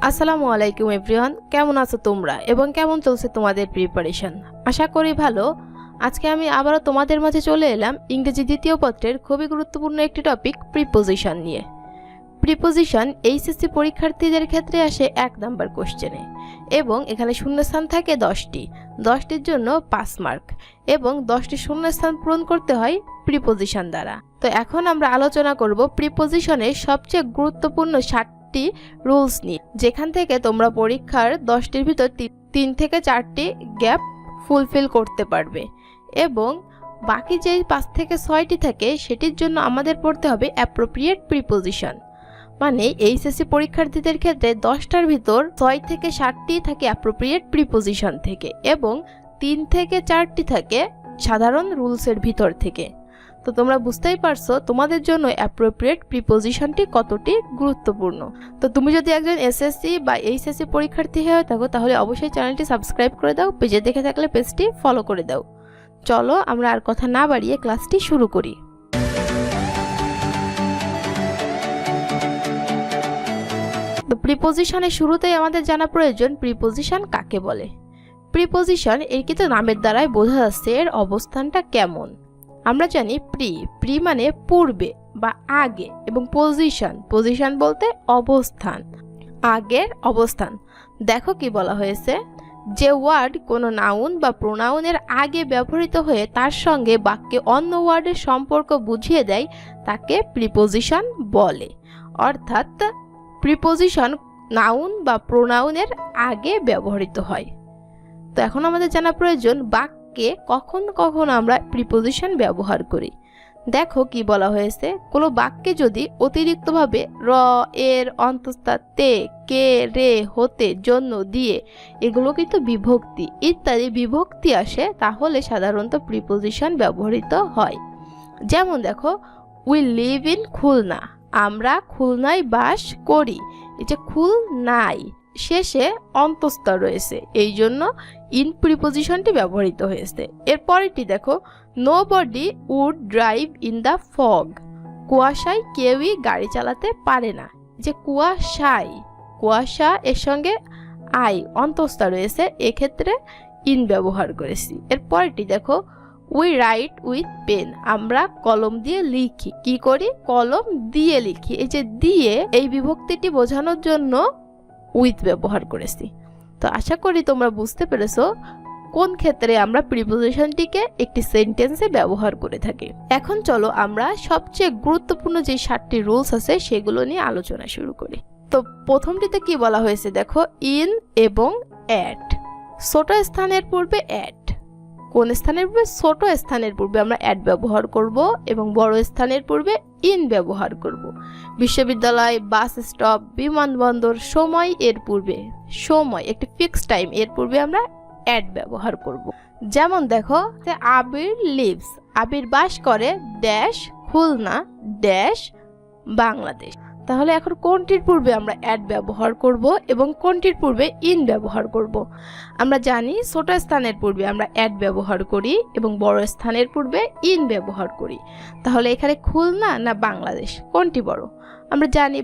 আসসালামু আলাইকুম এভরিওয়ান, কেমন আছো তোমরা এবং কেমন চলছে তোমাদের প্রিপারেশন? আশা করি ভালো। আজকে আমি আবারও তোমাদের মাঝে চলে এলাম ইংরেজি দ্বিতীয় পত্রের খুবই গুরুত্বপূর্ণ একটি টপিক, প্রিপোজিশন নিয়ে। প্রিপোজিশন এইচএসসি পরীক্ষার্থীদের ক্ষেত্রে আসে 1 নাম্বার কোশ্চেনে এবং এখানে শূন্যস্থান থাকে 10টির জন্য 5 মার্ক এবং 10টি শূন্যস্থান পূরণ করতে হয় প্রিপোজিশন দ্বারা। তো এখন আমরা আলোচনা করব প্রিপোজিশনের সবচেয়ে গুরুত্বপূর্ণ 7টি রুলস নিয়ে, যেখান থেকে তোমরা পরীক্ষার 10টির ভিতর 3 থেকে 4টি গ্যাপ ফুলফিল করতে পারবে এবং বাকি যে 5 থেকে 6টি থাকে সেটির জন্য আমাদের পড়তে হবে অ্যাপ্রোপ্রিয়েট প্রিপোজিশন। মানে এইচএসসি পরীক্ষার্থীদের ক্ষেত্রে 10টার ভিতর 6 থেকে 7টি থাকে অ্যাপ্রোপ্রিয়েট প্রিপোজিশন থেকে এবং 3 থেকে 4টি থাকে সাধারণ রুলসের ভিতর থেকে। তো তোমরা বুঝতেই পারছো তোমাদের জন্য অ্যাপ্রোপ্রিয়েট প্রিপোজিশনটি কতটি গুরুত্বপূর্ণ। তো তুমি যদি একজন এসএসসি বা এইচএসসি পরীক্ষার্থী হয়ে থাকো তাহলে অবশ্যই চ্যানেলটি সাবস্ক্রাইব করে দাও, পেজে দেখে থাকলে পেজটি ফলো করে দাও। চলো আমরা আর কথা না বাড়িয়ে ক্লাসটি শুরু করি। তো প্রিপোজিশনের শুরুতেই আমাদের জানা প্রয়োজন প্রিপোজিশন কাকে বলে। প্রিপোজিশন এর কিন্তু নামের দ্বারাই বোঝা যাচ্ছে এর অবস্থানটা কেমন। আমরা জানি প্রি মানে পূর্বে বা আগে এবং পজিশন বলতে অবস্থান, আগের অবস্থান। দেখো কি বলা হয়েছে, যে ওয়ার্ড কোনো নাউন বা প্রোনাউনের আগে ব্যবহৃত হয়ে তার সঙ্গে বাক্যে অন্য ওয়ার্ডের সম্পর্ক বুঝিয়ে দেয় তাকে প্রিপোজিশন বলে। অর্থাৎ প্রিপোজিশন নাউন বা প্রোনাউনের আগে ব্যবহৃত হয়। তো এখন আমাদের জানা প্রয়োজন বাক্যে কখন কখন আমরা প্রিপোজিশন ব্যবহার করি। দেখো কি বলা হয়েছে, কোনো বাক্যে যদি অতিরিক্তভাবে র, এর, অন্তঃস্থা, তে, কে, রে, হতে, জন্য, দিয়ে এগুলো কিন্তু বিভক্তি ইত্যাদি বিভক্তি আসে তাহলে সাধারণত প্রিপোজিশন ব্যবহৃত হয়। যেমন দেখো, উই লিভ ইন খুলনা, আমরা খুলনায় বাস করি। এই যে খুলনায় শেষে অন্তঃস্থ রয়েছে, এই জন্য ইন প্রিপোজিশনটি ব্যবহৃত হয়েছে। এরপরেরটি দেখো, nobody would drive in the fog, কুয়াশায় কেউই গাড়ি চালাতে পারে না। যে কুয়াশা এর সঙ্গে আই অন্তঃস্থ রয়েছে, এক্ষেত্রে ইন ব্যবহার করেছি। এরপরেরটি দেখো, উই রাইট উইথ পেন, আমরা কলম দিয়ে লিখি। কি করি? কলম দিয়ে লিখি। এই যে দিয়ে এই বিভক্তিটি বোঝানোর জন্য উইথ ব্যবহার করেছি। তো আশা করি তোমরা বুঝতে পেরেছো কোন ক্ষেত্রে আমরা প্রিপোজিশনটিকে একটি সেন্টেন্সে ব্যবহার করে থাকি। এখন চলো আমরা সবচেয়ে গুরুত্বপূর্ণ যে 7টি রুলস আছে সেগুলো নিয়ে আলোচনা শুরু করি। তো প্রথমটিতে কি বলা হয়েছে দেখো, ইন এবং অ্যাট। ছোট স্থানের পূর্বে অ্যাট, কোন স্থানের পূর্বে? ছোট স্থানের পূর্বে আমরা অ্যাট ব্যবহার করব এবং বড় স্থানের পূর্বে ইন ব্যবহার করব। বিশ্ববিদ্যালয়, বাস স্টপ, বিমানবন্দর, সময় এর পূর্বে, সময় একটি ফিক্সড টাইম, এর পূর্বে আমরা অ্যাট ব্যবহার করব। যেমন দেখো, আবির লিভস, আবির বাস করে ড্যাশ খুলনা ড্যাশ বাংলাদেশ। তাহলে এখন কোনটির পূর্বে আমরা অ্যাট ব্যবহার করব এবং কোনটির পূর্বে ইন ব্যবহার করব? আমরা জানি ছোট স্থানের পূর্বে আমরা অ্যাট ব্যবহার করি এবং বড় স্থানের পূর্বে ইন ব্যবহার করি। তাহলে এখানে খুলনা না বাংলাদেশ, কোনটি বড়? আমরা জানি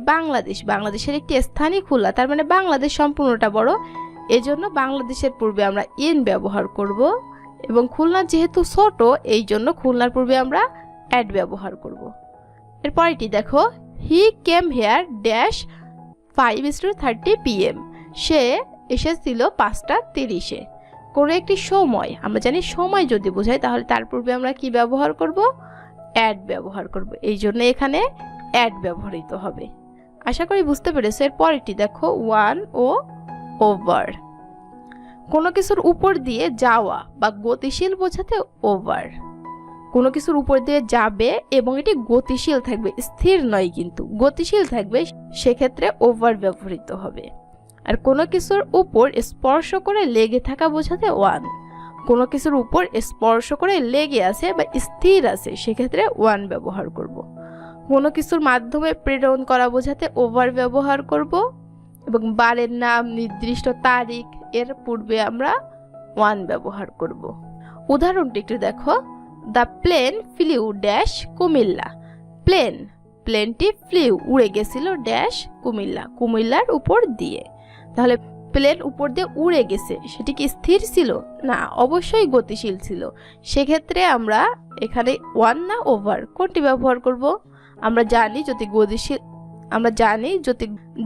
বাংলাদেশের একটি স্থানই খুলনা, তার মানে বাংলাদেশ সম্পূর্ণটা বড়, এজন্য বাংলাদেশের পূর্বে আমরা ইন ব্যবহার করব এবং খুলনা যেহেতু ছোট এই জন্য খুলনার পূর্বে আমরা অ্যাট ব্যবহার করব। এরপরটি দেখো, হি কেম হেয়ার ড্যাশ 5:30 PM, সে এসেছিল 5:30-এ। কোনো একটি সময়, আমরা জানি সময় যদি বোঝায় তাহলে তার পূর্বে আমরা কি ব্যবহার করব? অ্যাট ব্যবহার করব, এই জন্য এখানে অ্যাট ব্যবহৃত হবে। আশা করি বুঝতে পেরেছো। এরপরটি দেখো, ওয়ান ও ওভার। কোনো কিছুর উপর দিয়ে যাওয়া বা গতিশীল বোঝাতে ওভার। কোনো কিছুর উপর দিয়ে যাবে এবং এটি গতিশীল থাকবে, স্থির নয় কিন্তু গতিশীল থাকবে, সেক্ষেত্রে ওভার ব্যবহৃত হবে। আর কোনো কিছুর উপর স্পর্শ করে লেগে থাকা বোঝাতে ওয়ান। কোনো কিছুর উপর স্পর্শ করে লেগে আছে বা স্থির আছে, সেক্ষেত্রে ওয়ান ব্যবহার করব। কোনো কিছুর মাধ্যমে প্রেরণ করা বোঝাতে ওভার ব্যবহার করব এবং বারের নাম, নির্দিষ্ট তারিখ এর পূর্বে আমরা ওয়ান ব্যবহার করব। উদাহরণটি একটু দেখো, the plane flew dash Comilla, প্লেনটি ফ্লিউ উড়ে গেছিল ড্যাশ কুমিল্লার উপর দিয়ে। তাহলে প্লেন উপর দিয়ে উড়ে গেছে, সেটি কি স্থির ছিল? না, অবশ্যই গতিশীল ছিল। সেক্ষেত্রে আমরা এখানে ওয়ান না ওভার কোনটি ব্যবহার করব? আমরা জানি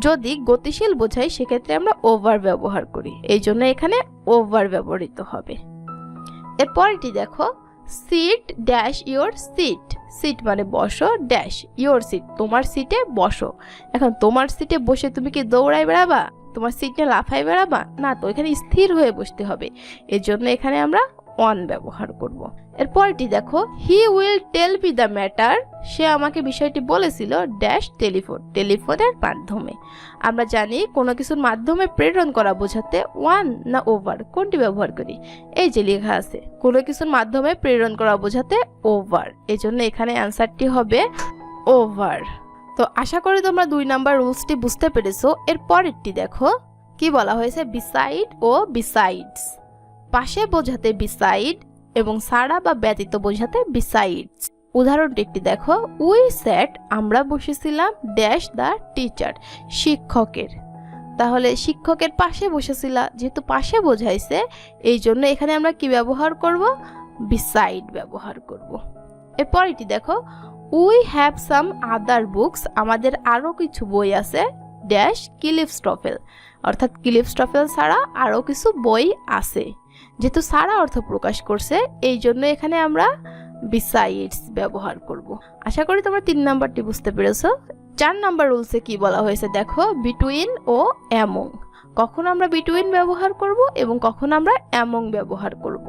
যদি গতিশীল বোঝাই সেক্ষেত্রে আমরা ওভার ব্যবহার করি, এই জন্য এখানে ওভার ব্যবহৃত হবে। এরপরটি দেখো, sit dash your seat. Sit মানে বসো, ড্যাশ ইয়োর সিট তোমার সিটে বসো। এখন তোমার সিটে বসে তুমি কি দৌড়াই বেড়াবা? তোমার সিটে লাফাই বেড়াবা? না, তো এখানে স্থির হয়ে বসতে হবে, এর জন্য এখানে আমরা অন ব্যবহার করব। এরপরটি দেখো, he will tell me the matter. সে আমাকে বিষয়টি বলেছিল ড্যাশ টেলিফোনের মাধ্যমে। আমরা জানি কোনো কিছুর মাধ্যমে প্রেরণ করা বোঝাতে ওয়ান না ওভার কোনটি ব্যবহার করি? এই যে লেখা আছে, কোনো কিছুর মাধ্যমে প্রেরণ করা বোঝাতে ওভার, এই জন্য এখানে অ্যান্সারটি হবে ওভার। তো আশা করি তোমরা 2 নাম্বার রুলসটি বুঝতে পেরেছো। এর পরেরটি দেখো, কি বলা হয়েছে? বিসাইড ও বিসাইডস। পাশে বোঝাতে বিসাইড এবং ছাড়া বা ব্যতীত বোঝাতে বিসাইডস। উদাহরণটি একটি দেখো, উই স্যাট আমরা বসেছিলাম ড্যাশ দ্য টিচার শিক্ষকের। তাহলে শিক্ষকের পাশে বসেছিলা, যেহেতু পাশে বোঝাইছে এই জন্য এখানে আমরা কি ব্যবহার করব? বিসাইড ব্যবহার করব। এরপর এটি দেখো, we have some other books আমাদের আরও কিছু বই আছে ড্যাশ ক্লিফস্টফেল, অর্থাৎ ক্লিফস্টফেল ছাড়া আরও কিছু বই আছে। যেহেতু সারা অর্থ প্রকাশ করছে এই জন্য এখানে আমরা বিসাইডস ব্যবহার করব। আশা করি তোমরা 3 নাম্বারটি বুঝতে পেরেছো। 4 নাম্বার রুলসে কি বলা হয়েছে দেখো, বিটুইন ও অ্যামং। কখন আমরা বিটুইন ব্যবহার করব এবং কখন আমরা অ্যামং ব্যবহার করব।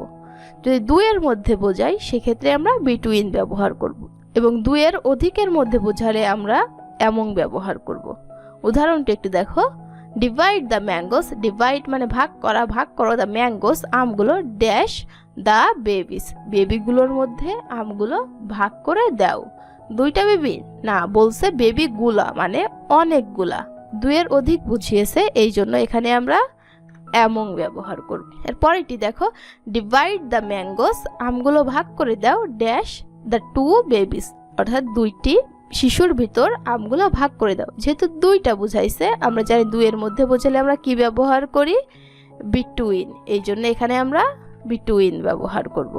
যদি 2 এর মধ্যে বোঝাই সেক্ষেত্রে আমরা বিটুইন ব্যবহার করব এবং 2 এর অধিকের মধ্যে বোঝালে আমরা অ্যামং ব্যবহার করব। উদাহরণটি একটু দেখো, ডিভাইড দ্য ম্যাঙ্গোস। ডিভাইড মানে ভাগ করো দ্য ম্যাঙ্গোস আমগুলো ড্যাশ দ্য বেবিস বেবিগুলোর মধ্যে আমগুলো ভাগ করে দাও। 2টা বেবি না, বলছে বেবিগুলা মানে অনেকগুলা, 2 এর অধিক বুঝিয়েছে এই জন্য এখানে আমরা অ্যামং ব্যবহার করব। এরপরেরটি দেখো, ডিভাইড দ্য ম্যাঙ্গোস আমগুলো ভাগ করে দাও ড্যাশ দ্য 2 বেবিস, অর্থাৎ 2টি শিশুর ভিতর আমগুলো ভাগ করে দাও। যেহেতু 2টা বুঝাইছে আমরা জানি 2 এর মধ্যে বোঝালে আমরা কি ব্যবহার করি? বিটুইন, এই জন্য এখানে আমরা বিটুইন ব্যবহার করব।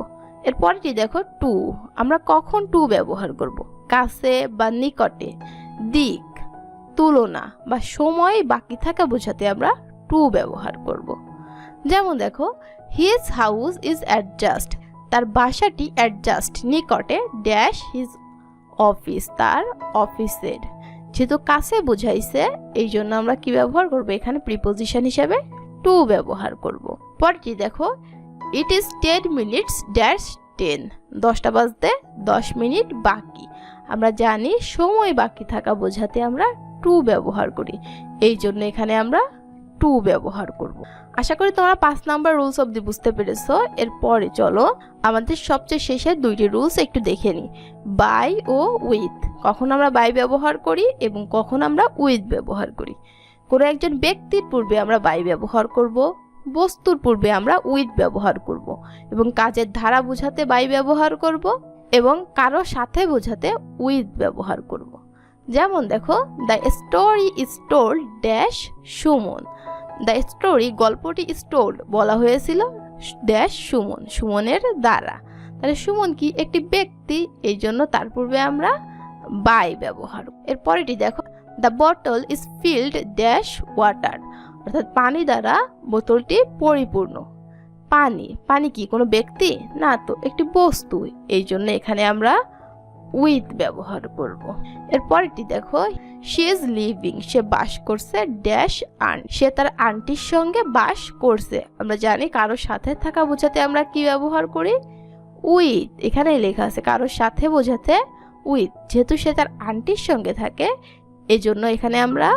এরপরটি দেখো, টু আমরা কখন টু ব্যবহার করব? কাছে বা নিকটে, দিক, তুলনা বা সময় বাকি থাকা বোঝাতে আমরা টু ব্যবহার করব। যেমন দেখো, হিজ হাউস ইজ অ্যাডজাস্ট তার বাসাটি অ্যাডজাস্ট নিকটে ড্যাশ হিজ অফিস তার অফিসের। যেহেতু কাছে বোঝাইছে এই জন্য আমরা কি ব্যবহার করব? এখানে প্রিপোজিশন হিসেবে টু ব্যবহার করব। পরটি দেখো, ইট ইজ 10 মিনিটস ড্যাশ 10 10টা বাজতে 10 মিনিট বাকি। আমরা জানি সময় বাকি থাকা বোঝাতে আমরা টু ব্যবহার করি, এই জন্য এখানে আমরা টু ব্যবহার করব। আশা করি তোমরা 5 নাম্বার রুলস অবধি বুঝতে পেরেছো। এরপরে চলো আমাদের সবচেয়ে শেষের 2টি রুলস একটু দেখে নিই। বাই ও উইথ। কখন আমরা বাই ব্যবহার করি এবং কখন আমরা উইথ ব্যবহার করি। কোনো একজন ব্যক্তির পূর্বে আমরা বাই ব্যবহার করব, বস্তুর পূর্বে আমরা উইথ ব্যবহার করব এবং কাজের ধারা বোঝাতে বাই ব্যবহার করব এবং কারো সাথে বোঝাতে উইথ ব্যবহার করব। যেমন দেখো, the story is told dash Suman. The story গল্পটি ইজ টোল্ড বলা হয়েছিল ড্যাশ সুমন সুমনের দ্বারা। তাহলে সুমন কি? একটি ব্যক্তি, এই জন্য তার পূর্বে আমরা বাই ব্যবহার। এরপরেটি দেখো, the bottle is field dash water, অর্থাৎ পানি দ্বারা বোতলটি পরিপূর্ণ। পানি কি কোনো ব্যক্তি? না, তো একটি বস্তু, এই জন্য এখানে আমরা উইথ ব্যবহার করব। এরপরটি দেখো, শি ইজ লিভিং সে বাস করছে ড্যাশ আন্ট সে তার আন্টির সঙ্গে বাস করছে। আমরা জানি কারোর সাথে থাকা বোঝাতে আমরা কি ব্যবহার করি? উইথ। এখানে লেখা আছে কারোর সাথে বোঝাতে উইথ, যেহেতু সে তার আন্টির সঙ্গে থাকে এজন্য এখানে আমরা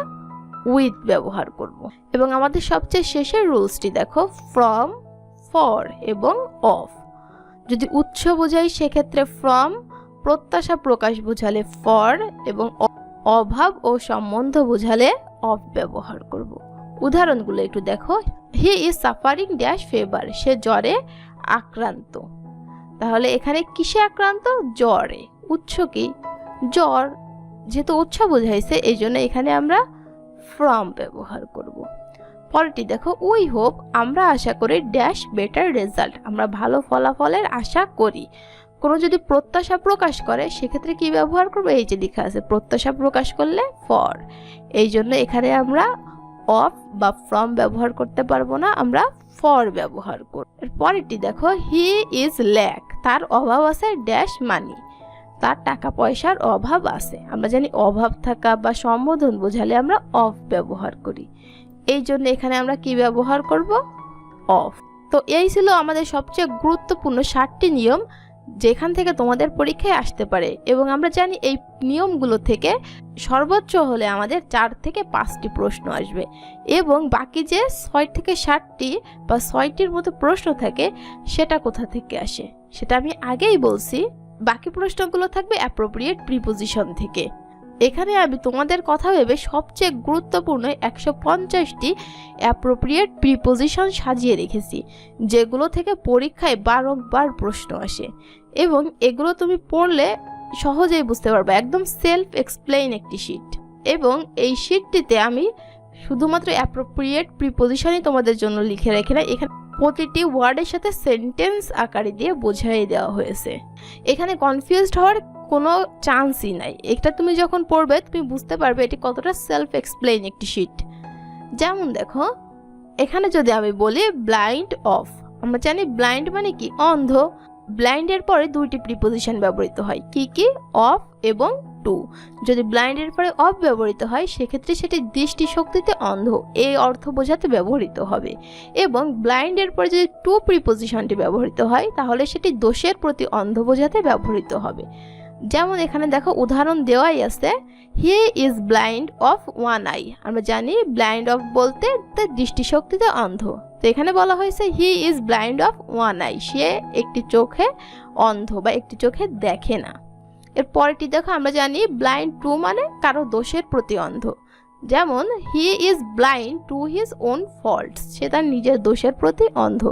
উইথ ব্যবহার করব। এবং আমাদের সবচেয়ে শেষের রুলসটি দেখো, ফ্রম, ফর এবং অফ। যদি উৎস বোঝাই সেক্ষেত্রে ফ্রম, প্রত্যাশা প্রকাশ বোঝালে ফর এবং অভাব ও সম্বন্ধ বোঝালে অফ ব্যবহার করব। উদাহরণগুলো একটু দেখো, he is suffering dash fever সে জ্বরে আক্রান্ত। তাহলে এখানে কিসে আক্রান্ত? জ্বরে। উৎস কি? জ্বর, যেহেতু উৎস বোঝাইছে এই জন্য এখানে আমরা ফ্রম ব্যবহার করব। পরেরটি দেখো, উই হোপ আমরা আশা করি ড্যাশ বেটার রেজাল্ট, আমরা ভালো ফলাফলের আশা করি। কোনো যদি প্রত্যাশা প্রকাশ করে সেক্ষেত্রে কি ব্যবহার করবো, এই যে লেখা আছে প্রত্যাশা প্রকাশ করলে ফর, এই জন্য এখানে আমরা অফ বা ফ্রম ব্যবহার করতে পারবো না, আমরা ফর ব্যবহার করব। পরেরটি দেখো, হি ইজ ল্যাক, তার অভাব আছে ড্যাশ মানি, তার টাকা পয়সার অভাব আছে। আমরা জানি অভাব থাকা বা সম্বোধন বোঝালে আমরা অফ ব্যবহার করি, এই জন্য এখানে আমরা কি ব্যবহার করব, অফ। তো এই ছিল আমাদের সবচেয়ে গুরুত্বপূর্ণ 7টি নিয়ম যেখান থেকে তোমাদের পরীক্ষায় আসতে পারে, এবং আমরা জানি এই নিয়মগুলো থেকে সর্বোচ্চ হলে আমাদের 4 থেকে 5টি প্রশ্ন আসবে, এবং বাকি যে 6 থেকে 7টি বা 6টির মতো প্রশ্ন থাকে সেটা কোথা থেকে আসে সেটা আমি আগেই বলছি। বাকি প্রশ্নগুলো থাকবে অ্যাপ্রোপ্রিয়েট প্রিপোজিশন থেকে। এখানে আমি তোমাদের কথা ভেবে সবচেয়ে গুরুত্বপূর্ণ 150টি অ্যাপ্রোপ্রিয়েট প্রিপোজিশন সাজিয়ে রেখেছি, যেগুলো থেকে পরীক্ষায় বারবার প্রশ্ন আসে, এবং এগুলো তুমি পড়লে সহজেই বুঝতে পারবে। একদম সেলফ এক্সপ্লেইন একটি শিট, এবং এই শিটটিতে আমি শুধুমাত্র অ্যাপ্রোপ্রিয়েট প্রিপোজিশনই তোমাদের জন্য লিখে রাখি না, এখানে প্রতিটি ওয়ার্ডের সাথে সেন্টেন্স আকারে দিয়ে বোঝাই দেওয়া হয়েছে। এখানে কনফিউজড হওয়ার কোনো চান্সই নাই, এটা তুমি যখন পড়বে তুমি বুঝতে পারবে এটি কতটা সেলফ এক্সপ্লেইন একটি শিট। যেমন দেখো, এখানে যদি আমি বলি ব্লাইন্ড অফ, আমরা জানি ব্লাইন্ড মানে কি, অন্ধ। ব্লাইন্ডের পরে 2টি প্রিপোজিশন ব্যবহৃত হয়, কি কি, অফ এবং টু। যদি ব্লাইন্ডের পরে অফ ব্যবহৃত হয় সেক্ষেত্রে সেটি দৃষ্টিশক্তিতে অন্ধ এই অর্থ বোঝাতে ব্যবহৃত হবে, এবং ব্লাইন্ডের পরে যদি টু প্রিপোজিশনটি ব্যবহৃত হয় তাহলে সেটি দোষের প্রতি অন্ধ বোঝাতে ব্যবহৃত হবে। যেমন এখানে দেখো উদাহরণ দেওয়াই আছে, হি is blind of one I, আমরা জানি ব্লাইন্ড অফ বলতে তার দৃষ্টিশক্তিতে অন্ধ, তো এখানে বলা হয়েছে he is blind of one eye, সে একটি চোখে অন্ধ বা একটি চোখে দেখে না। এর পরেরটি দেখো, আমরা জানি ব্লাইন্ড টু মানে কারো দোষের প্রতি অন্ধ, যেমন he is blind to his own faults, সে তার নিজের দোষের প্রতি অন্ধ।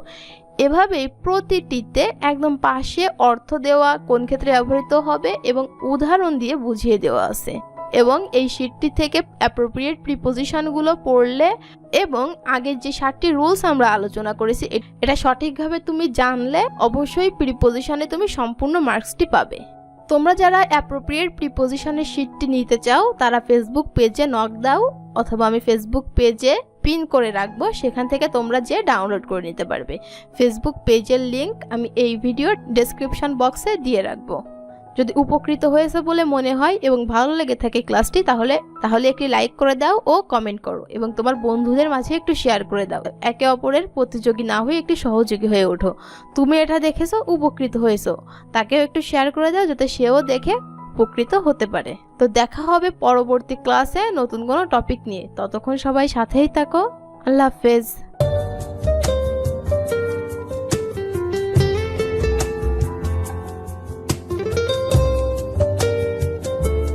এভাবেই প্রতিটিতে একদম পাশে অর্থ দেওয়া, কোন ক্ষেত্রে ব্যবহৃত হবে এবং উদাহরণ দিয়ে বুঝিয়ে দেওয়া আছে, এবং এই শিটটি থেকে অ্যাপ্রোপ্রিয়েট প্রিপোজিশনগুলো পড়লে এবং আগের যে 7টি রুলস আমরা আলোচনা করেছি এটা সঠিকভাবে তুমি জানলে অবশ্যই প্রিপোজিশনে তুমি সম্পূর্ণ মার্কসটি পাবে। তোমরা যারা অ্যাপ্রোপ্রিয়েট প্রিপোজিশনের শিটটি নিতে চাও তারা ফেসবুক পেজে নক দাও, অথবা আমি ফেসবুক পেজে পিন করে রাখবো, সেখান থেকে তোমরা যে ডাউনলোড করে নিতে পারবে। ফেসবুক পেজের লিংক আমি এই ভিডিওর ডেসক্রিপশন বক্সে দিয়ে রাখবো। যদি উপকৃত হয়েছে বলে মনে হয় এবং ভালো লেগে থাকে ক্লাসটি তাহলে একটি লাইক করে দাও ও কমেন্ট করো, এবং তোমার বন্ধুদের মাঝে একটু শেয়ার করে দাও। একে অপরের প্রতিযোগী না হয়ে একটি সহযোগী হয়ে ওঠো। তুমি এটা দেখেছো, উপকৃত হয়েছো, তাকেও একটু শেয়ার করে দাও যাতে সেও দেখে উপকৃত হতে পারে। তো দেখা হবে পরবর্তী ক্লাসে নতুন কোনো টপিক নিয়ে, ততক্ষণ সবাই সাথেই থাকো। আল্লাহ হাফেজ।